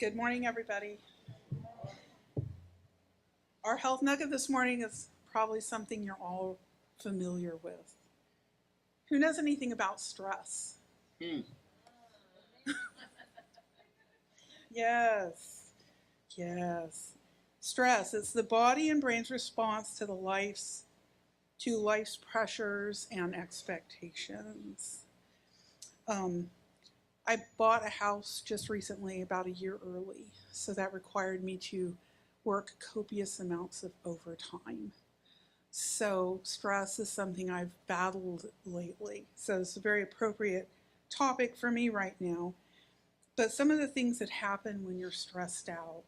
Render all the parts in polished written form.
Good morning, everybody. Our health nugget this morning is probably something you're all familiar with. Who knows anything about stress? Yes. Stress is the body and brain's response to life's pressures and expectations. I bought a house just recently, about a year early, so that required me to work copious amounts of overtime. So stress is something I've battled lately. So it's a very appropriate topic for me right now. But some of the things that happen when you're stressed out: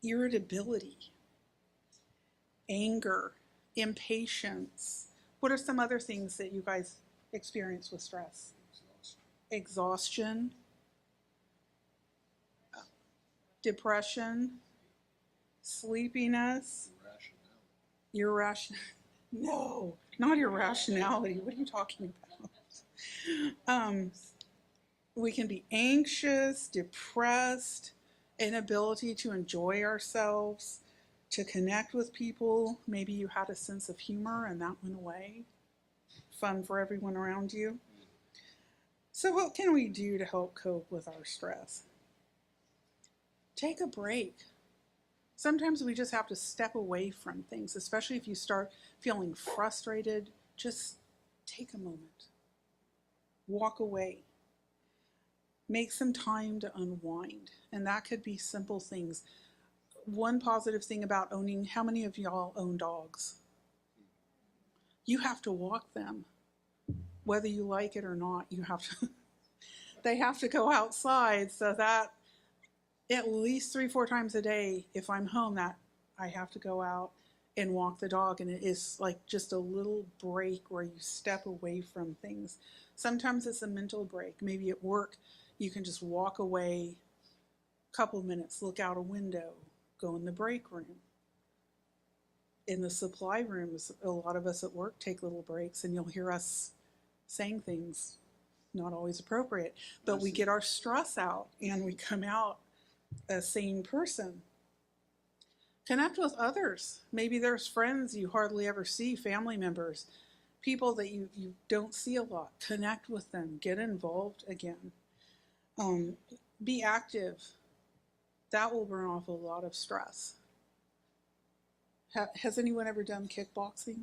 irritability, anger, impatience. What are some other things that you guys experience with stress? Exhaustion, depression, sleepiness, no, not irrationality. What are you talking about? We can be anxious, depressed, inability to enjoy ourselves, to connect with people. Maybe you had a sense of humor and that went away. Fun for everyone around you. So what can we do to help cope with our stress? Take a break. Sometimes we just have to step away from things, especially if you start feeling frustrated. Just take a moment. Walk away. Make some time to unwind. And that could be simple things. One positive thing about owning, how many of y'all own dogs? You have to walk them. Whether you like it or not, you have to. They have to go outside, so that at least 3-4 times a day, if I'm home, that I have to go out and walk the dog. And it is like just a little break where you step away from things. Sometimes it's a mental break. Maybe at work, you can just walk away a couple of minutes, look out a window, go in the break room. In the supply rooms, a lot of us at work take little breaks, and you'll hear us saying things not always appropriate, but we get our stress out and we come out a sane person. Connect with others. Maybe there's friends you hardly ever see, family members, people that you don't see a lot. Connect with them. Get involved again. Be active. That will burn off a lot of stress. Has anyone ever done kickboxing?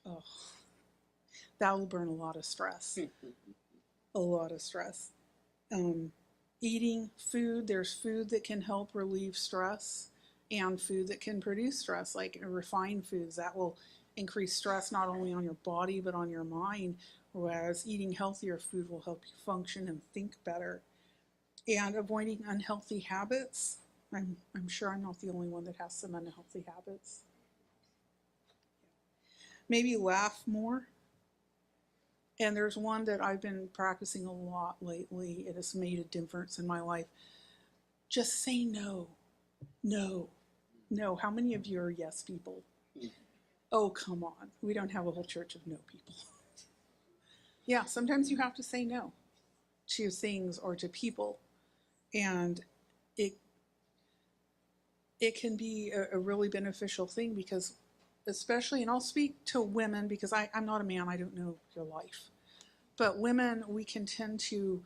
Oh, that will burn a lot of stress. A lot of stress. Eating food, there's food that can help relieve stress and food that can produce stress, like refined foods. That will increase stress not only on your body but on your mind, whereas eating healthier food will help you function and think better. And avoiding unhealthy habits. I'm sure I'm not the only one that has some unhealthy habits. Maybe laugh more. And there's one that I've been practicing a lot lately. It has made a difference in my life. Just say no. No. No. How many of you are yes people? Oh, come on. We don't have a whole church of no people. Yeah, sometimes you have to say no to things or to people. And it can be a really beneficial thing, because especially, and I'll speak to women because I'm not a man, I don't know your life. But women, we can tend to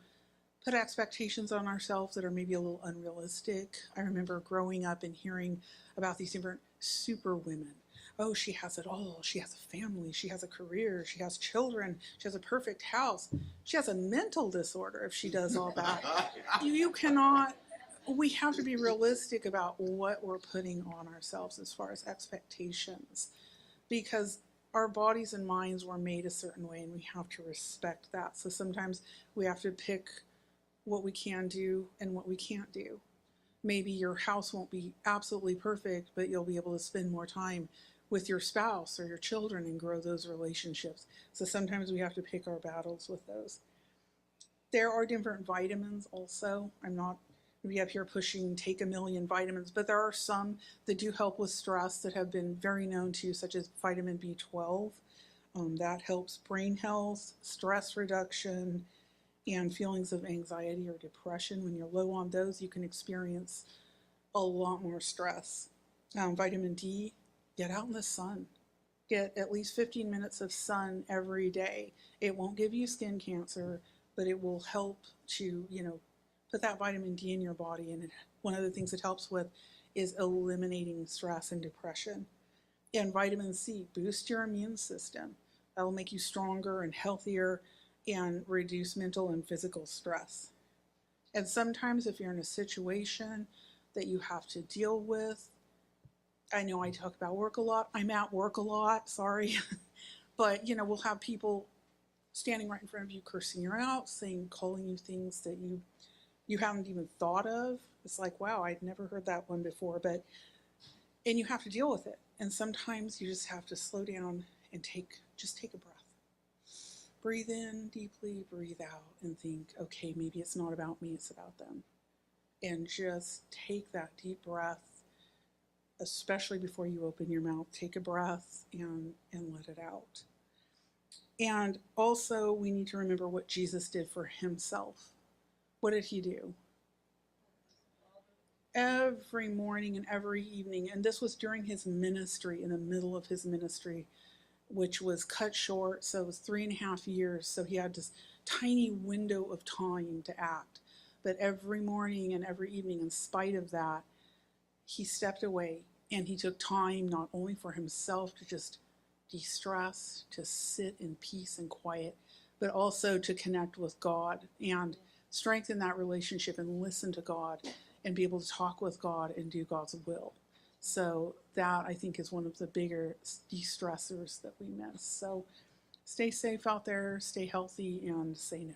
put expectations on ourselves that are maybe a little unrealistic. I remember growing up and hearing about these different super women. Oh, she has it all. She has a family. She has a career. She has children. She has a perfect house. She has a mental disorder if she does all that. You cannot. We have to be realistic about what we're putting on ourselves as far as expectations, because our bodies and minds were made a certain way and we have to respect that. So sometimes we have to pick what we can do and what we can't do. Maybe your house won't be absolutely perfect, but you'll be able to spend more time with your spouse or your children and grow those relationships. So sometimes we have to pick our battles with those. There are different vitamins also. I'm not going to be up here pushing take 1,000,000 vitamins, but there are some that do help with stress that have been very known to, such as vitamin B12. That helps brain health, stress reduction, and feelings of anxiety or depression. When you're low on those, you can experience a lot more stress. Vitamin D, get out in the sun. Get at least 15 minutes of sun every day. It won't give you skin cancer, but it will help to, put that vitamin D in your body. And one of the things it helps with is eliminating stress and depression. And vitamin C, boost your immune system. That'll make you stronger and healthier and reduce mental and physical stress. And sometimes if you're in a situation that you have to deal with, I know I talk about work a lot. I'm at work a lot, sorry. But, we'll have people standing right in front of you cursing you out, calling you things that you haven't even thought of. It's like, wow, I'd never heard that one before. And you have to deal with it. And sometimes you just have to slow down and take a breath. Breathe in deeply, breathe out, and think, okay, maybe it's not about me, it's about them. And just take that deep breath, especially before you open your mouth. Take a breath and let it out. And also, we need to remember what Jesus did for himself. What did he do? Every morning and every evening, and this was during his ministry, in the middle of his ministry, which was cut short, so it was 3.5 years, so he had this tiny window of time to act. But every morning and every evening, in spite of that, he stepped away and he took time not only for himself to just de-stress, to sit in peace and quiet, but also to connect with God and strengthen that relationship and listen to God and be able to talk with God and do God's will. So that, I think, is one of the bigger de-stressors that we miss. So stay safe out there, stay healthy, and say no.